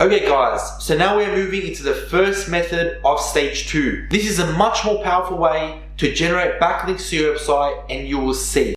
Okay guys, so now we're moving into the first method of stage 2. This is a much more powerful way to generate backlinks to your website, and you will see.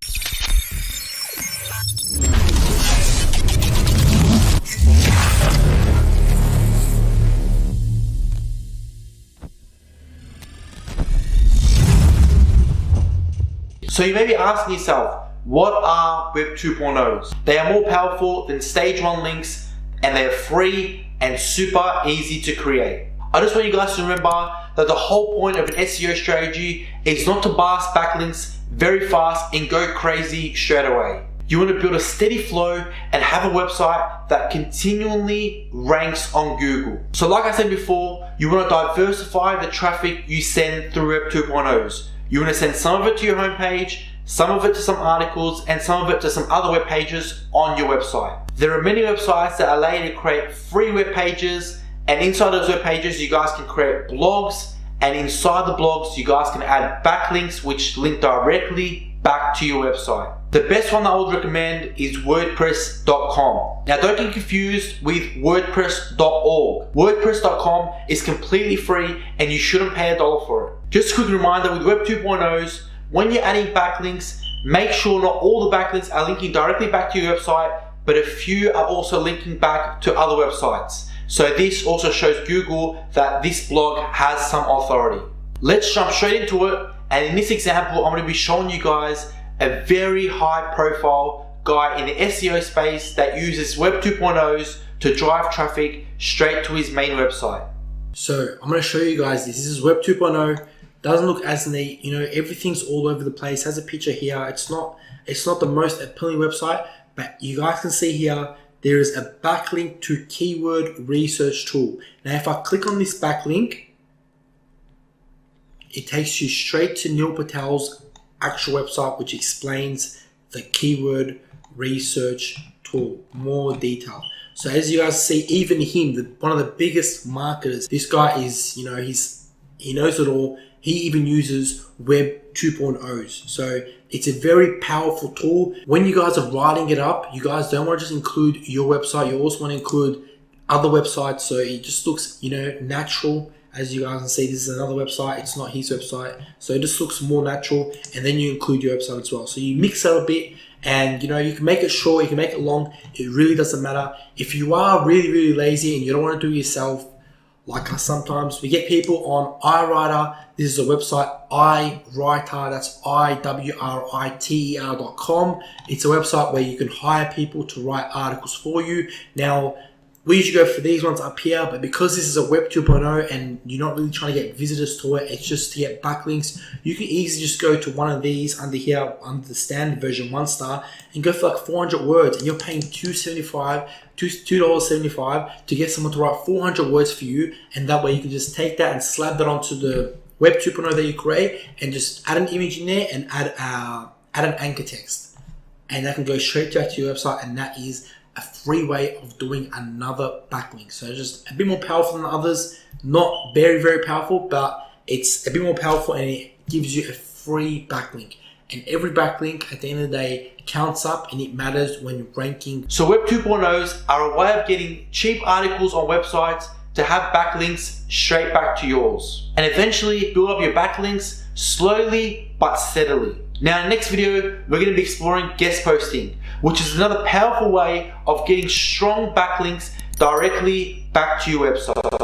So you may be asking yourself, what are Web 2.0's? They are more powerful than stage 1 links, and they are free and super easy to create. I just want you guys to remember that the whole point of an SEO strategy is not to blast backlinks very fast and go crazy straight away. You want to build a steady flow and have a website that continually ranks on Google. So like I said before, you want to diversify the traffic you send through Web 2.0's. You want to send some of it to your homepage, some of it to some articles, and some of it to some other web pages on your website. There are many websites that allow you to create free web pages, and inside those web pages you guys can create blogs, and inside the blogs you guys can add backlinks which link directly back to your website. The best one I would recommend is wordpress.com. Now don't get confused with wordpress.org. Wordpress.com is completely free and you shouldn't pay $1 for it. Just a quick reminder with Web 2.0's, when you're adding backlinks, make sure not all the backlinks are linking directly back to your website, but a few are also linking back to other websites. So this also shows Google that this blog has some authority. Let's jump straight into it, and in this example I'm going to be showing you guys a very high profile guy in the SEO space that uses Web 2.0's to drive traffic straight to his main website. So I'm going to show you guys this. This is Web 2.0. Doesn't look as neat, you know, everything's all over the place. Has a picture here. It's not the most appealing website, but you guys can see here there is a backlink to keyword research tool. Now if I click on this backlink, it takes you straight to Neil Patel's actual website, which explains the keyword research tool, more detail. So as you guys see, even him, one of the biggest marketers, this guy is, you know, he knows it all. He even uses Web 2.0's. So it's a very powerful tool. When you guys are writing it up, you guys don't want to just include your website. You also want to include other websites. So it just looks, you know, natural. As you guys can see, this is another website. It's not his website. So it just looks more natural. And then you include your website as well. So you mix it a bit, and you know, you can make it short, you can make it long. It really doesn't matter. If you are really, really lazy and you don't want to do it yourself, like sometimes we get people on iWriter. This is a website, iWriter, that's iWriter.com. It's a website where you can hire people to write articles for you. Now, we usually go for these ones up here, but because this is a Web 2.0 and you're not really trying to get visitors to it, it's just to get backlinks, you can easily just go to one of these under here, under the standard version, 1 star, and go for like 400 words, and you're paying $2.75 to get someone to write 400 words for you, and that way you can just take that and slap that onto the Web 2.0 that you create, and just add an image in there and add an anchor text, and that can go straight to your website, and that is a free way of doing another backlink. So just a bit more powerful than others, not very, very powerful, but it's a bit more powerful and it gives you a free backlink. And every backlink at the end of the day counts up and it matters when you're ranking. So Web 2.0's are a way of getting cheap articles on websites to have backlinks straight back to yours. And eventually build up your backlinks slowly but steadily. Now in the next video, we're going to be exploring guest posting, which is another powerful way of getting strong backlinks directly back to your website.